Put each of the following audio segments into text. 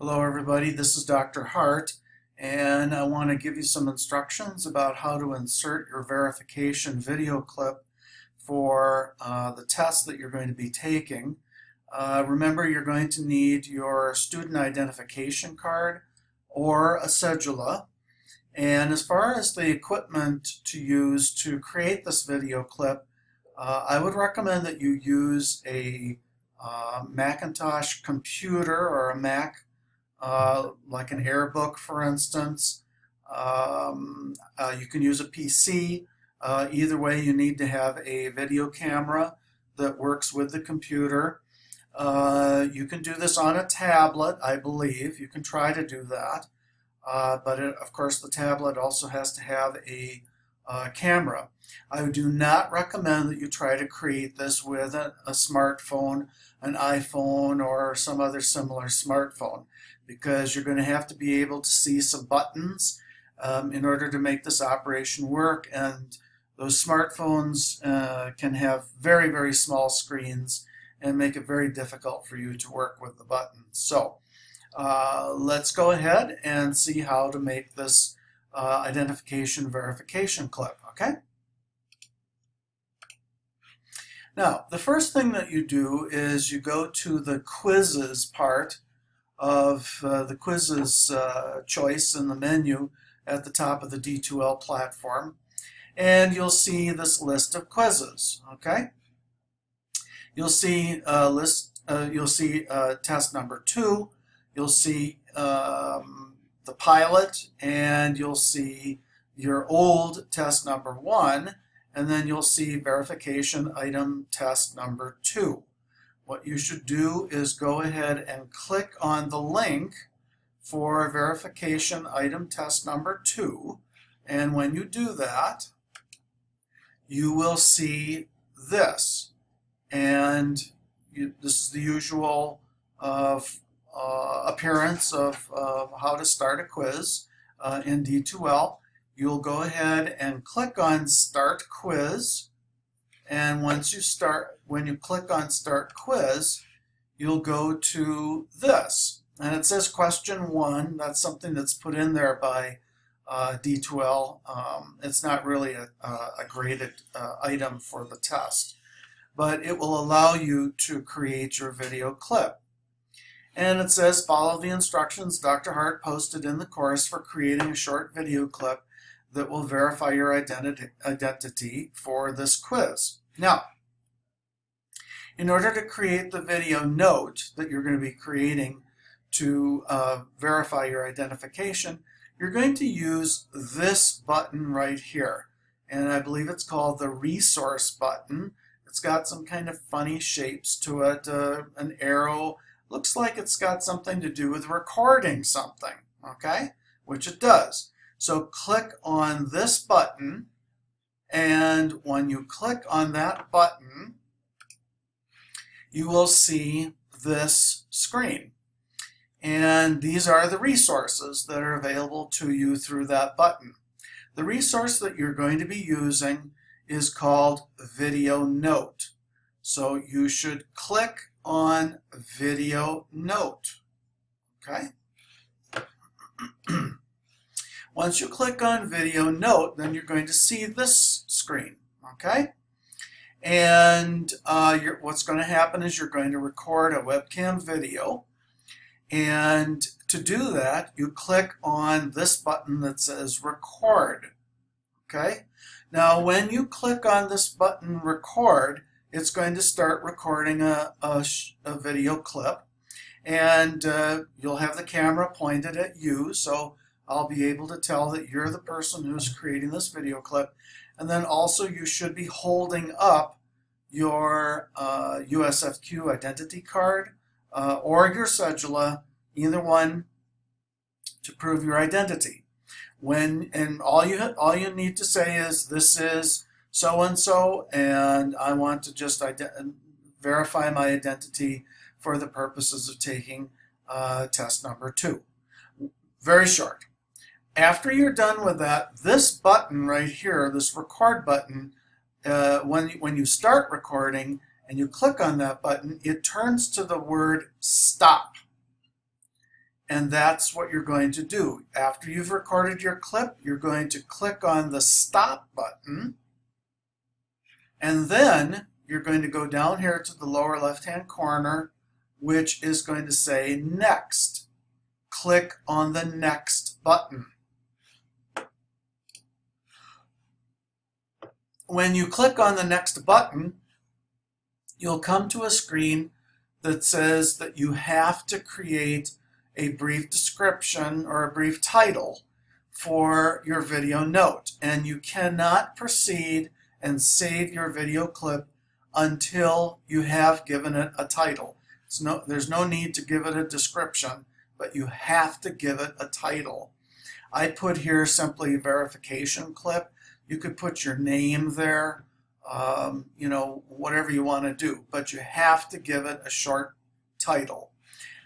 Hello everybody, this is Dr. Hart, and I want to give you some instructions about how to insert your verification video clip for the test that you're going to be taking. Remember, you're going to need your student identification card or a cedula. And as far as the equipment to use to create this video clip, I would recommend that you use a Macintosh computer or a Mac, like an AirBook, for instance. You can use a PC. Either way, you need to have a video camera that works with the computer. You can do this on a tablet, I believe. You can try to do that. But of course, the tablet also has to have a camera. I do not recommend that you try to create this with a smartphone, an iPhone, or some other similar smartphone, because you're going to have to be able to see some buttons in order to make this operation work, and those smartphones can have very, very small screens and make it very difficult for you to work with the buttons. So let's go ahead and see how to make this identification verification clip, okay? Now, the first thing that you do is you go to the quizzes part of the quizzes choice in the menu at the top of the D2L platform, and you'll see this list of quizzes, okay? You'll see test number 2, you'll see the pilot, and you'll see your old test number 1, and then you'll see verification item test number 2. What you should do is go ahead and click on the link for verification item test number 2, and when you do that, you will see this, and this is the usual appearance of how to start a quiz in D2L. You'll go ahead and click on Start Quiz, and when you click on Start Quiz, you'll go to this, and it says question 1. That's something that's put in there by D2L. It's not really a graded item for the test, but it will allow you to create your video clip. And it says, follow the instructions Dr. Hart posted in the course for creating a short video clip that will verify your identity for this quiz. Now, in order to create the video note that you're going to be creating to verify your identification, you're going to use this button right here. And I believe it's called the resource button. It's got some kind of funny shapes to it, an arrow. Looks like it's got something to do with recording something, okay? Which it does. So click on this button, and when you click on that button, you will see this screen. And these are the resources that are available to you through that button. The resource that you're going to be using is called Video Note. So you should click on Video Note, okay? Once you click on Video Note, then you're going to see this screen, okay? And what's going to happen is you're going to record a webcam video, and to do that, you click on this button that says Record, okay? Now, when you click on this button, Record, it's going to start recording a video clip, and you'll have the camera pointed at you, so I'll be able to tell that you're the person who's creating this video clip. And then also you should be holding up your USFQ identity card or your cedula, either one, to prove your identity. And all you need to say is, this is so-and-so, and I want to just verify my identity for the purposes of taking test number 2. Very short. After you're done with that, this button right here, this record button, when you start recording and you click on that button, it turns to the word stop. And that's what you're going to do. After you've recorded your clip, you're going to click on the stop button, and then you're going to go down here to the lower left-hand corner, which is going to say next. Click on the next button. When you click on the next button, you'll come to a screen that says that you have to create a brief description or a brief title for your video note, and you cannot proceed and save your video clip until you have given it a title. There's no need to give it a description, but you have to give it a title. I put here simply verification clip. You could put your name there, you know, whatever you want to do, but you have to give it a short title.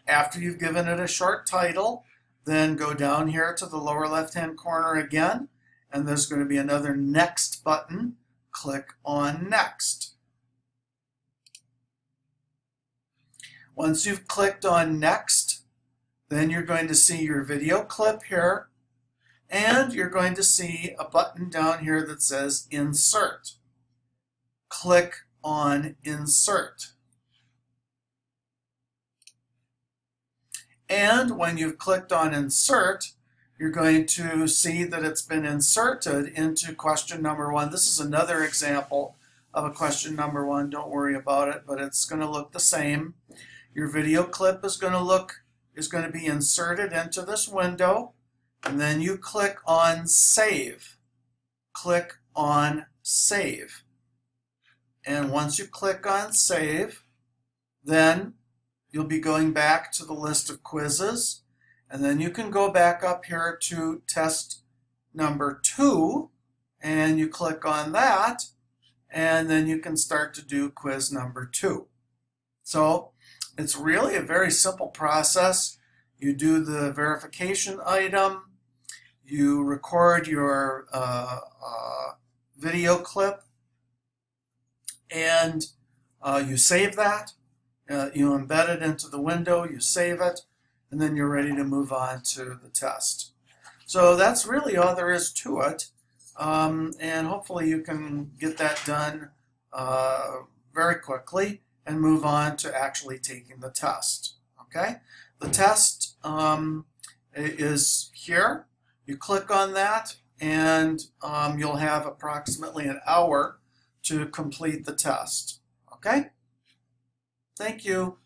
After you've given it a short title, then go down here to the lower left-hand corner again, and there's going to be another next button. Click on next. Once you've clicked on next, then you're going to see your video clip here, and you're going to see a button down here that says Insert. Click on Insert. And when you've clicked on Insert, you're going to see that it's been inserted into question number 1. This is another example of a question number 1. Don't worry about it, but it's going to look the same. Your video clip is going to be inserted into this window, and then you click on Save. Click on Save. And once you click on Save, then you'll be going back to the list of quizzes, and then you can go back up here to test number 2, and you click on that, and then you can start to do quiz number 2. So it's really a very simple process. You do the verification item, you record your video clip, and you save that. You embed it into the window, you save it, and then you're ready to move on to the test. So that's really all there is to it, and hopefully you can get that done very quickly and move on to actually taking the test. Okay? The test is here. You click on that, and you'll have approximately an hour to complete the test. Okay? Thank you.